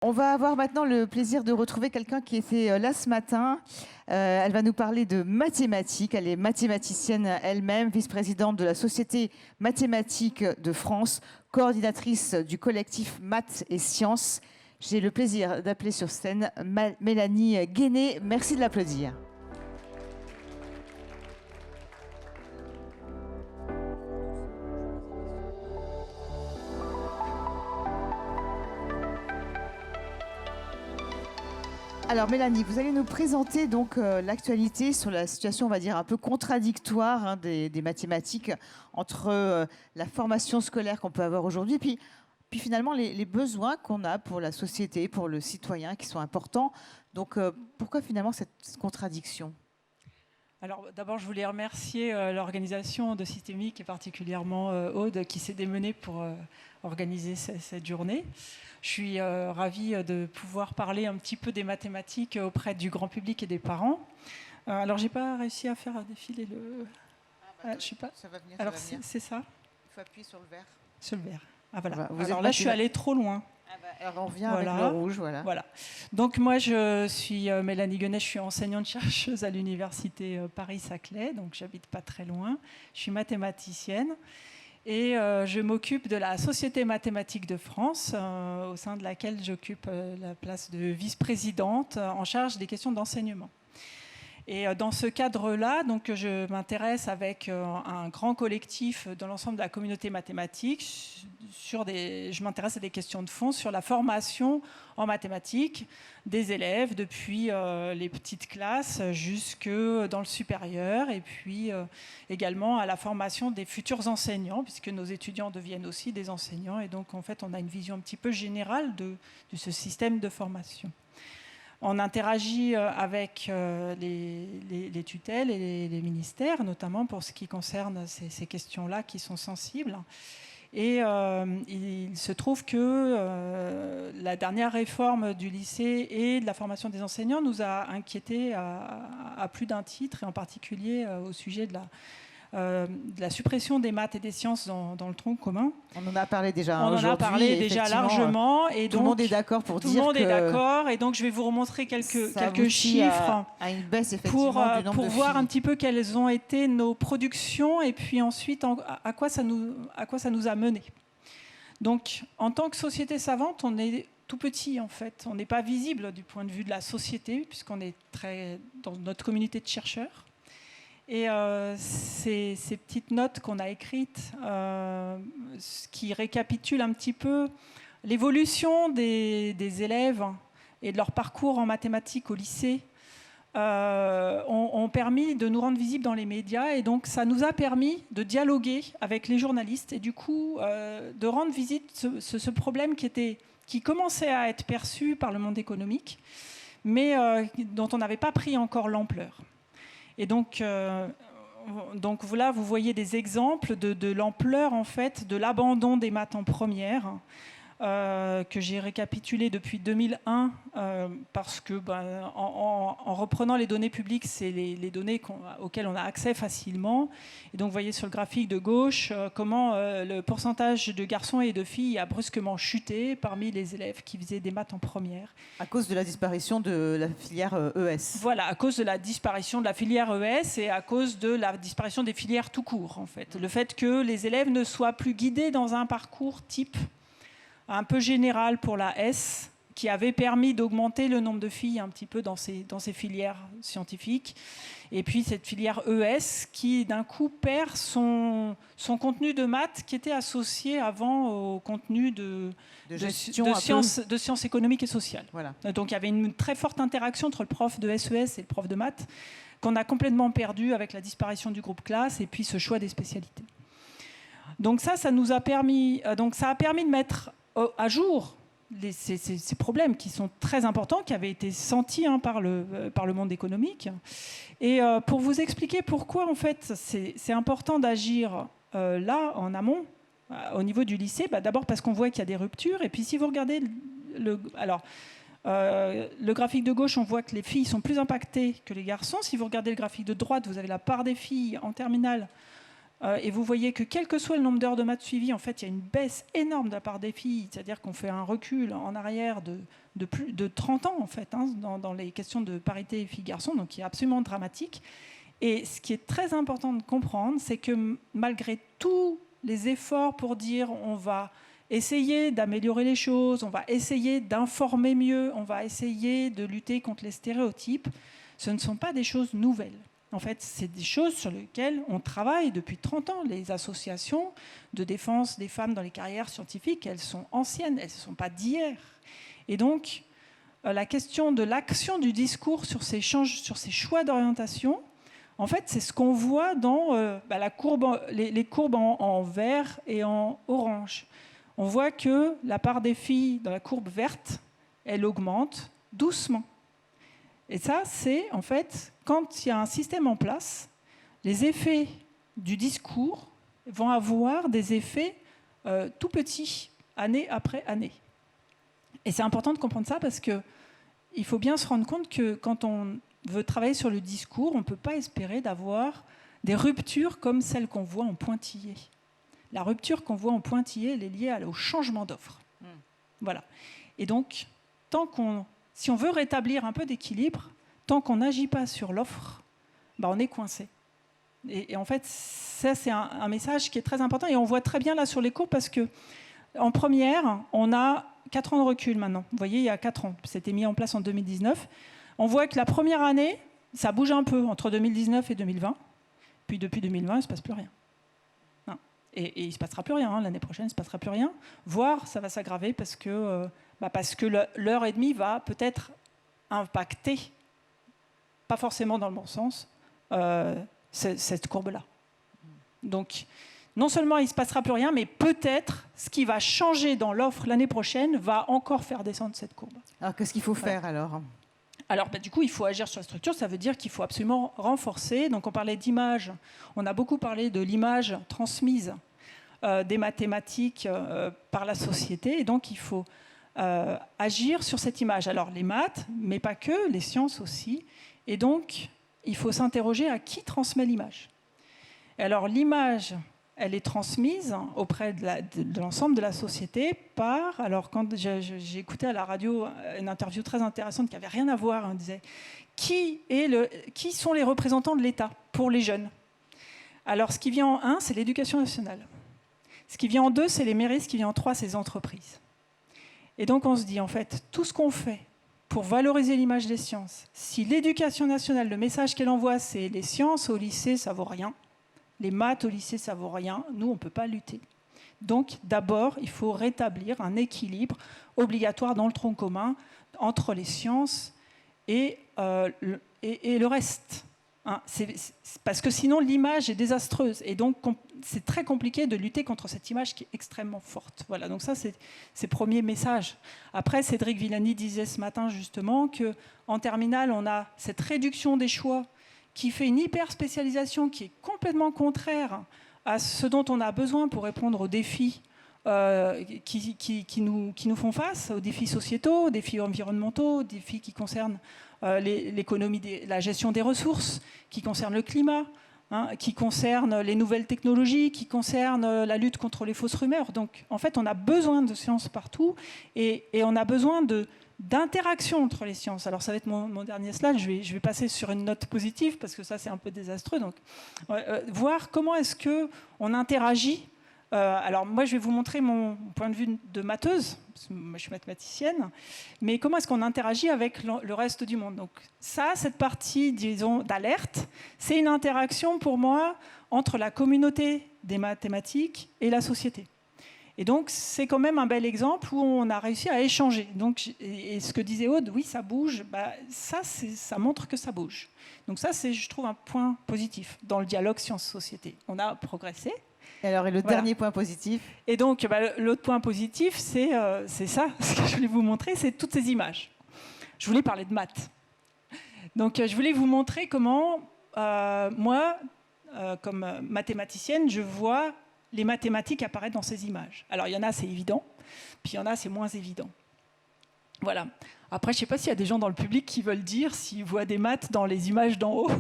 On va avoir maintenant le plaisir de retrouver quelqu'un qui était là ce matin. Elle va nous parler de mathématiques. Elle est mathématicienne elle-même, vice-présidente de la Société mathématique de France, coordinatrice du collectif Maths et Sciences. J'ai le plaisir d'appeler sur scène Mélanie Guéné. Merci de l'applaudir. Alors Mélanie, vous allez nous présenter donc l'actualité sur la situation, on va dire, un peu contradictoire des mathématiques entre la formation scolaire qu'on peut avoir aujourd'hui, puis finalement les besoins qu'on a pour la société, pour le citoyen, qui sont importants. Donc pourquoi finalement cette contradiction ? Alors d'abord, je voulais remercier l'organisation de Systémique et particulièrement Aude qui s'est démenée pour organiser cette journée. Je suis ravie de pouvoir parler un petit peu des mathématiques auprès du grand public et des parents. Alors, j'ai pas réussi à faire défiler le... je sais pas. Ça va venir. Alors, c'est ça ? Il faut appuyer sur le vert. Sur le vert. Ah voilà. Vous alors là, je suis allée trop loin. Alors, on revient avec le rouge, voilà. Donc moi, je suis Mélanie Guéné, je suis enseignante-chercheuse à l'université Paris-Saclay, donc j'habite pas très loin. Je suis mathématicienne. Et je m'occupe de la Société mathématique de France, au sein de laquelle j'occupe la place de vice-présidente en charge des questions d'enseignement. Et dans ce cadre-là, donc, je m'intéresse avec un grand collectif de l'ensemble de la communauté mathématique. Je m'intéresse à des questions de fond sur la formation en mathématiques des élèves depuis les petites classes jusque dans le supérieur, et puis également à la formation des futurs enseignants, puisque nos étudiants deviennent aussi des enseignants. Et donc, en fait, on a une vision un petit peu générale de ce système de formation. On interagit avec les tutelles et les ministères, notamment pour ce qui concerne ces questions-là qui sont sensibles. Et il se trouve que la dernière réforme du lycée et de la formation des enseignants nous a inquiétés à plus d'un titre, et en particulier au sujet de la suppression des maths et des sciences dans le tronc commun. On en a parlé déjà. On en a parlé déjà largement. Et tout le monde est d'accord pour dire que... Tout le monde est d'accord. Et donc, je vais vous remontrer quelques chiffres à une baisse, effectivement, du nombre de voir filles. un petit peu quelles ont été nos productions et puis ensuite à quoi ça nous a menés. Donc, en tant que société savante, on est tout petit, en fait. On n'est pas visible du point de vue de la société, puisqu'on est très dans notre communauté de chercheurs. Et ces petites notes qu'on a écrites, qui récapitulent un petit peu l'évolution des élèves et de leur parcours en mathématiques au lycée, ont permis de nous rendre visibles dans les médias. Et donc, ça nous a permis de dialoguer avec les journalistes et du coup, de rendre visible ce problème qui commençait à être perçu par le monde économique, mais dont on n'avait pas pris encore l'ampleur. Et donc là, vous voyez des exemples de l'ampleur, en fait, de l'abandon des maths en première, que j'ai récapitulé depuis 2001, parce que, en reprenant les données publiques, c'est les données auxquelles on a accès facilement. Et donc, vous voyez sur le graphique de gauche comment le pourcentage de garçons et de filles a brusquement chuté parmi les élèves qui faisaient des maths en première. À cause de la disparition de la filière ES. Voilà, à cause de la disparition de la filière ES et à cause de la disparition des filières tout court, en fait. Le fait que les élèves ne soient plus guidés dans un parcours type un peu général pour la S, qui avait permis d'augmenter le nombre de filles un petit peu dans ces filières scientifiques. Et puis cette filière ES qui, d'un coup, perd son contenu de maths qui était associé avant au contenu de sciences économiques et sociales. Voilà. Donc il y avait une très forte interaction entre le prof de SES et le prof de maths qu'on a complètement perdu avec la disparition du groupe classe et puis ce choix des spécialités. Donc ça nous a permis, de mettre à jour ces problèmes qui sont très importants, qui avaient été sentis par le monde économique. Et pour vous expliquer pourquoi, en fait, c'est important d'agir là, en amont, au niveau du lycée, d'abord parce qu'on voit qu'il y a des ruptures. Et puis si vous regardez le graphique de gauche, on voit que les filles sont plus impactées que les garçons. Si vous regardez le graphique de droite, vous avez la part des filles en terminale Et vous voyez que quel que soit le nombre d'heures de maths suivies, en fait, il y a une baisse énorme de la part des filles. C'est-à-dire qu'on fait un recul en arrière de plus de 30 ans, en fait, hein, dans les questions de parité filles-garçons, donc qui est absolument dramatique. Et ce qui est très important de comprendre, c'est que malgré tous les efforts pour dire on va essayer d'améliorer les choses, on va essayer d'informer mieux, on va essayer de lutter contre les stéréotypes, ce ne sont pas des choses nouvelles. En fait, c'est des choses sur lesquelles on travaille depuis 30 ans. Les associations de défense des femmes dans les carrières scientifiques, elles sont anciennes, elles ne sont pas d'hier. Et donc, la question de l'action du discours sur ces choix d'orientation, en fait, c'est ce qu'on voit dans la courbe, les courbes en vert et en orange. On voit que la part des filles dans la courbe verte, elle augmente doucement. Et ça, c'est en fait, quand il y a un système en place, les effets du discours vont avoir des effets tout petits, année après année. Et c'est important de comprendre ça parce qu'il faut bien se rendre compte que quand on veut travailler sur le discours, on ne peut pas espérer d'avoir des ruptures comme celles qu'on voit en pointillé. La rupture qu'on voit en pointillé, elle est liée au changement d'offre. Voilà. Et donc, si on veut rétablir un peu d'équilibre, tant qu'on n'agit pas sur l'offre, on est coincé. Et en fait, ça, c'est un message qui est très important. Et on voit très bien là sur les cours parce qu'en première, on a 4 ans de recul maintenant. Vous voyez, il y a 4 ans. C'était mis en place en 2019. On voit que la première année, ça bouge un peu entre 2019 et 2020. Puis depuis 2020, il ne se passe plus rien. Et il ne se passera plus rien. L'année prochaine, il ne se passera plus rien. Voire, ça va s'aggraver parce que l'heure et demie va peut-être impacter, pas forcément dans le bon sens, cette courbe-là. Donc, non seulement il ne se passera plus rien, mais peut-être ce qui va changer dans l'offre l'année prochaine va encore faire descendre cette courbe. Alors, qu'est-ce qu'il faut faire alors ? Alors, du coup, il faut agir sur la structure. Ça veut dire qu'il faut absolument renforcer. Donc, on parlait d'image. On a beaucoup parlé de l'image transmise des mathématiques par la société. Et donc, il faut agir sur cette image. Alors, les maths, mais pas que, les sciences aussi. Et donc, il faut s'interroger à qui transmet l'image. Et alors, l'image, elle est transmise auprès de l'ensemble de la société par... Alors, quand j'ai écouté à la radio une interview très intéressante qui n'avait rien à voir, on disait qui sont les représentants de l'État pour les jeunes ? Alors, ce qui vient en 1, c'est l'éducation nationale. Ce qui vient en 2, c'est les mairies. Ce qui vient en 3, c'est les entreprises. Et donc, on se dit, en fait, tout ce qu'on fait pour valoriser l'image des sciences, si l'éducation nationale, le message qu'elle envoie, c'est les sciences au lycée, ça vaut rien. Les maths au lycée, ça vaut rien. Nous, on ne peut pas lutter. Donc, d'abord, il faut rétablir un équilibre obligatoire dans le tronc commun entre les sciences et le reste. Hein, parce que sinon, l'image est désastreuse. Et donc, c'est très compliqué de lutter contre cette image qui est extrêmement forte. Voilà, donc ça, c'est le premier message. Après, Cédric Villani disait ce matin, justement, qu'en terminale, on a cette réduction des choix qui fait une hyper-spécialisation qui est complètement contraire à ce dont on a besoin pour répondre aux défis qui nous font face, aux défis sociétaux, aux défis environnementaux, aux défis qui concernent l'économie, la gestion des ressources, qui concernent le climat, qui concernent les nouvelles technologies, qui concernent la lutte contre les fausses rumeurs. Donc, en fait, on a besoin de sciences partout et on a besoin d'interaction entre les sciences. Alors ça va être mon dernier slide, je vais passer sur une note positive parce que ça c'est un peu désastreux. Donc, voir comment est-ce qu'on interagit. Alors moi je vais vous montrer mon point de vue de matheuse, parce que moi je suis mathématicienne, mais comment est-ce qu'on interagit avec le reste du monde. Donc ça, cette partie, disons, d'alerte, c'est une interaction pour moi entre la communauté des mathématiques et la société. Et donc, c'est quand même un bel exemple où on a réussi à échanger. Donc, et ce que disait Aude, oui, ça bouge, ça montre que ça bouge. Donc ça, c'est, je trouve, un point positif dans le dialogue sciences-société. On a progressé. Et alors, le dernier point positif ? Et donc, l'autre point positif, c'est ça, ce que je voulais vous montrer, c'est toutes ces images. Je voulais parler de maths. Donc, je voulais vous montrer comment, moi, comme mathématicienne, je vois les mathématiques apparaître dans ces images. Alors, il y en a, c'est évident, puis il y en a, c'est moins évident. Voilà. Après, je ne sais pas s'il y a des gens dans le public qui veulent dire s'ils voient des maths dans les images d'en haut.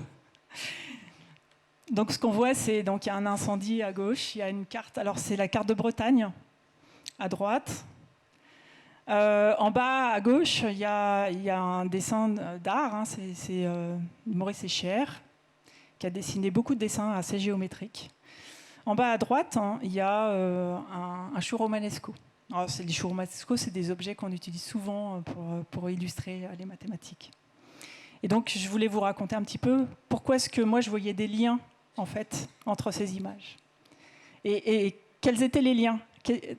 Donc ce qu'on voit, c'est donc il y a un incendie à gauche, il y a une carte. Alors c'est la carte de Bretagne à droite. En bas à gauche, il y a un dessin d'art. Hein, c'est Maurice Escher qui a dessiné beaucoup de dessins assez géométriques. En bas à droite, hein, il y a un chou romanesco. Alors, les choux romanesco, c'est des objets qu'on utilise souvent pour illustrer les mathématiques. Et donc, je voulais vous raconter un petit peu pourquoi est-ce que moi, je voyais des liens, en fait, entre ces images. Et quels étaient les liens?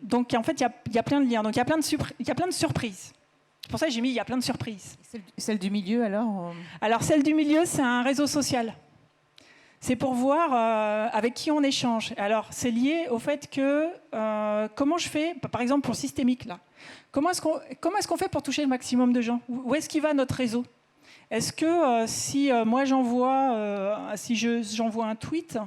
Donc, en fait, il y a plein de liens. Donc, il y a plein de surprises. C'est pour ça que j'ai mis « il y a plein de surprises ». Celle du milieu, alors Alors, celle du milieu, c'est un réseau social. C'est pour voir avec qui on échange. Alors, c'est lié au fait que comment je fais, par exemple pour systémique, là, comment est-ce qu'on fait pour toucher le maximum de gens? Où est-ce qu'il va notre réseau? Est-ce que si moi j'envoie un tweet,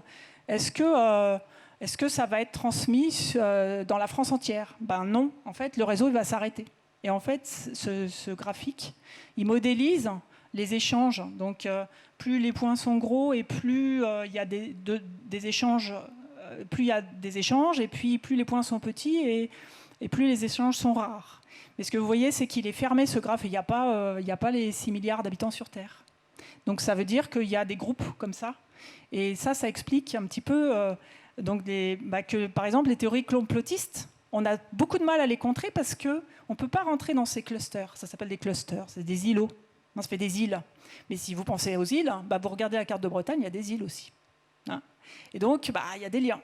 est-ce que ça va être transmis dans la France entière? Ben non, en fait, le réseau il va s'arrêter. Et en fait, ce graphique, il modélise les échanges. Donc, plus les points sont gros et plus il y a des échanges, plus il y a des échanges, et puis plus les points sont petits et plus les échanges sont rares. Mais ce que vous voyez, c'est qu'il est fermé, ce graphe. Il n'y a pas les 6 milliards d'habitants sur Terre. Donc, ça veut dire qu'il y a des groupes comme ça. Et ça explique un petit peu que, par exemple, les théories complotistes, on a beaucoup de mal à les contrer parce qu'on ne peut pas rentrer dans ces clusters. Ça s'appelle des clusters, c'est des îlots. Non, ça fait des îles. Mais si vous pensez aux îles, vous regardez la carte de Bretagne, il y a des îles aussi. Hein, et donc, il y a des liens.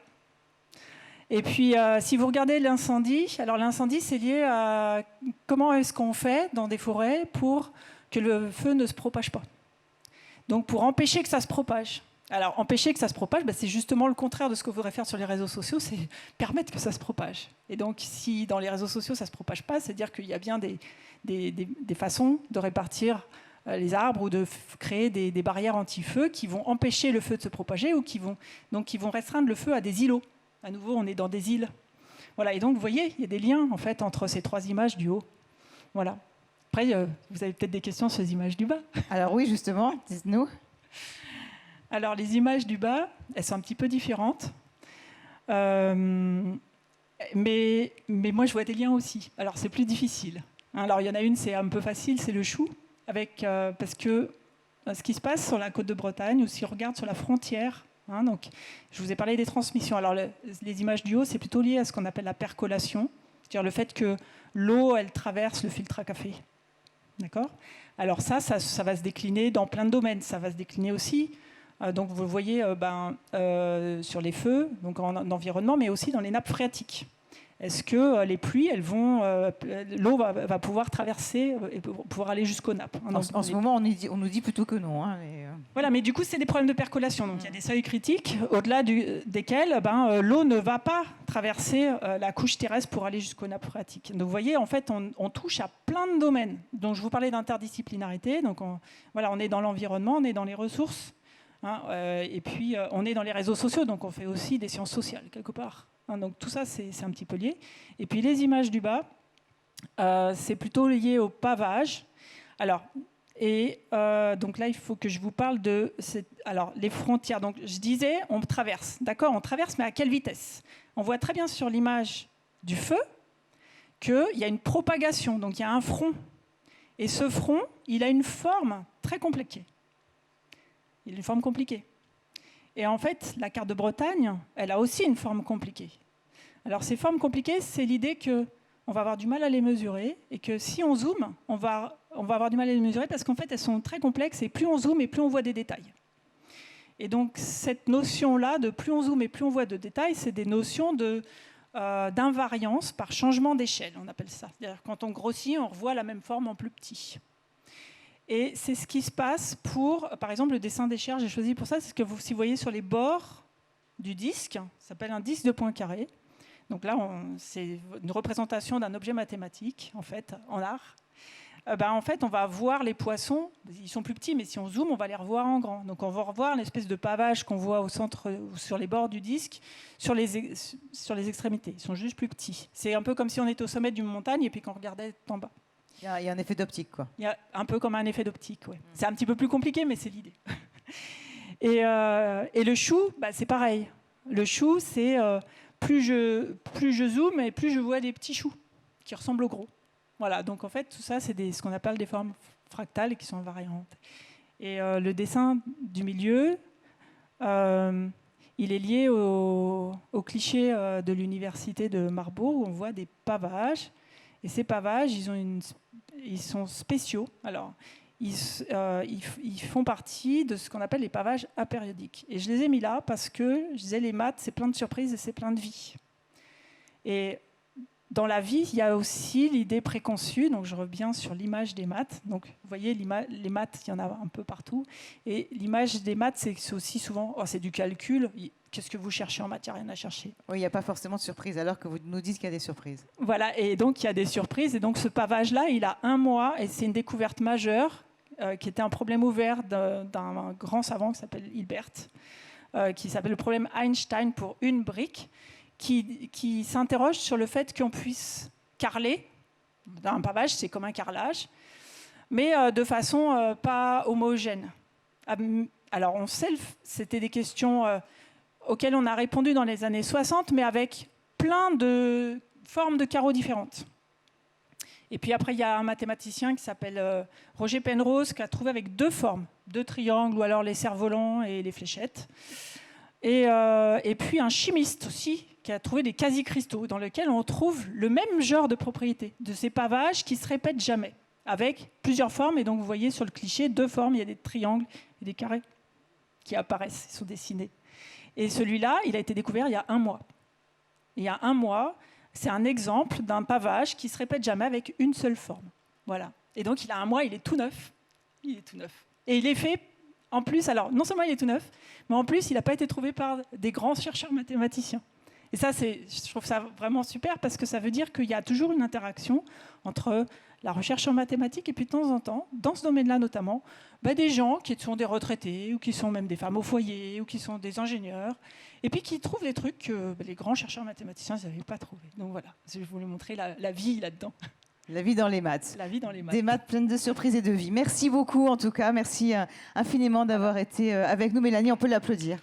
Et puis, si vous regardez l'incendie, alors l'incendie, c'est lié à comment est-ce qu'on fait dans des forêts pour que le feu ne se propage pas. Donc, pour empêcher que ça se propage. Alors, empêcher que ça se propage, c'est justement le contraire de ce qu'on voudrait faire sur les réseaux sociaux, c'est permettre que ça se propage. Et donc, si dans les réseaux sociaux, ça ne se propage pas, c'est-à-dire qu'il y a bien des façons de répartir les arbres ou de créer des barrières anti-feu qui vont empêcher le feu de se propager ou qui vont restreindre le feu à des îlots. À nouveau, on est dans des îles. Voilà. Et donc, vous voyez, il y a des liens en fait entre ces 3 images du haut. Voilà. Après, vous avez peut-être des questions sur les images du bas. Alors oui, justement, dites-nous. Alors, les images du bas, elles sont un petit peu différentes. Mais moi, je vois des liens aussi. Alors, c'est plus difficile. Alors, il y en a une, c'est un peu facile, c'est le chou. Parce que ce qui se passe sur la côte de Bretagne, ou si on regarde sur la frontière, donc, je vous ai parlé des transmissions. Alors, les images du haut, c'est plutôt lié à ce qu'on appelle la percolation, c'est-à-dire le fait que l'eau, elle traverse le filtre à café. D'accord ? Alors ça va se décliner dans plein de domaines. Ça va se décliner aussi, donc vous le voyez sur les feux, donc en environnement, mais aussi dans les nappes phréatiques. Est-ce que les pluies, l'eau va pouvoir traverser et pouvoir aller jusqu'aux nappes? En ce moment, on nous dit plutôt que non. Voilà, mais du coup, c'est des problèmes de percolation. Donc, il y a des seuils critiques au-delà desquels l'eau ne va pas traverser la couche terrestre pour aller jusqu'aux nappes phréatiques. Donc, vous voyez, en fait, on touche à plein de domaines. Donc, je vous parlais d'interdisciplinarité. Donc, on est dans l'environnement, on est dans les ressources. Et puis, on est dans les réseaux sociaux. Donc, on fait aussi des sciences sociales, quelque part. Donc tout ça, c'est un petit peu lié. Et puis les images du bas, c'est plutôt lié au pavage. Alors, donc là, il faut que je vous parle de les frontières. Donc je disais, on traverse, d'accord? On traverse, mais à quelle vitesse? On voit très bien sur l'image du feu qu'il y a une propagation, donc il y a un front. Et ce front, il a une forme très compliquée. Il a une forme compliquée. Et en fait, la carte de Bretagne, elle a aussi une forme compliquée. Alors, ces formes compliquées, c'est l'idée qu'on va avoir du mal à les mesurer et que si on zoome, on va avoir du mal à les mesurer parce qu'en fait, elles sont très complexes et plus on zoome et plus on voit des détails. Et donc, cette notion-là de plus on zoome et plus on voit de détails, c'est des notions d'invariance par changement d'échelle, on appelle ça. C'est-à-dire quand on grossit, on revoit la même forme en plus petit. Et c'est ce qui se passe pour, par exemple, le dessin d'Escher, j'ai choisi pour ça, c'est ce que si vous voyez sur les bords du disque, ça s'appelle un disque de points carrés. Donc là, c'est une représentation d'un objet mathématique, en fait, en art. En fait, on va voir les poissons, ils sont plus petits, mais si on zoome, on va les revoir en grand. Donc on va revoir l'espèce de pavage qu'on voit au centre, ou sur les bords du disque, sur les extrémités. Ils sont juste plus petits. C'est un peu comme si on était au sommet d'une montagne et puis qu'on regardait en bas. Il y a un effet d'optique, quoi. Il y a un peu comme un effet d'optique, oui. C'est un petit peu plus compliqué, mais c'est l'idée. Et le chou, c'est pareil. Le chou, c'est plus je zoome et plus je vois des petits choux qui ressemblent aux gros. Voilà, donc en fait, tout ça, c'est ce qu'on appelle des formes fractales et qui sont invariantes. Et le dessin du milieu, il est lié au cliché de l'université de Marbourg, où on voit des pavages. Et ces pavages, ils sont spéciaux. Alors, ils font partie de ce qu'on appelle les pavages apériodiques. Et je les ai mis là parce que, je disais, les maths, c'est plein de surprises et c'est plein de vie. Et dans la vie, il y a aussi l'idée préconçue. Donc, je reviens sur l'image des maths. Donc, vous voyez, les maths, il y en a un peu partout. Et l'image des maths, c'est aussi souvent, c'est du calcul. Qu'est-ce que vous cherchez en maths? Il n'y a rien à chercher. Oui, il n'y a pas forcément de surprise, alors que vous nous dites qu'il y a des surprises. Voilà, et donc il y a des surprises. Et donc, ce pavage-là, il a 1 mois, et c'est une découverte majeure, qui était un problème ouvert d'un grand savant qui s'appelle Hilbert, qui s'appelle le problème Einstein pour une brique, qui s'interroge sur le fait qu'on puisse carreler. Un pavage, c'est comme un carrelage, mais de façon pas homogène. Alors, on sait, c'était des questions auxquelles on a répondu dans les années 60, mais avec plein de formes de carreaux différentes. Et puis après, il y a un mathématicien qui s'appelle Roger Penrose, qui a trouvé avec 2 formes, 2 triangles, ou alors les cerfs-volants et les fléchettes. Et puis un chimiste aussi, qui a trouvé des quasi-cristaux, dans lesquels on trouve le même genre de propriétés, de ces pavages qui ne se répètent jamais, avec plusieurs formes. Et donc, vous voyez sur le cliché, 2 formes, il y a des triangles et des carrés qui apparaissent, ils sont dessinés. Et celui-là, il a été découvert il y a 1 mois. Il y a 1 mois, c'est un exemple d'un pavage qui ne se répète jamais avec une seule forme. Voilà. Et donc, il a 1 mois, il est tout neuf. Il est tout neuf. Et il est fait, en plus, alors, non seulement il est tout neuf, mais en plus, il n'a pas été trouvé par des grands chercheurs mathématiciens. Et ça, je trouve ça vraiment super, parce que ça veut dire qu'il y a toujours une interaction entre la recherche en mathématiques et puis de temps en temps, dans ce domaine-là notamment, des gens qui sont des retraités ou qui sont même des femmes au foyer ou qui sont des ingénieurs et puis qui trouvent des trucs que les grands chercheurs mathématiciens n'avaient pas trouvé. Donc voilà, je voulais montrer la vie là-dedans. La vie dans les maths. La vie dans les maths. Des maths pleines de surprises et de vie. Merci beaucoup en tout cas, merci infiniment d'avoir été avec nous. Mélanie, on peut l'applaudir.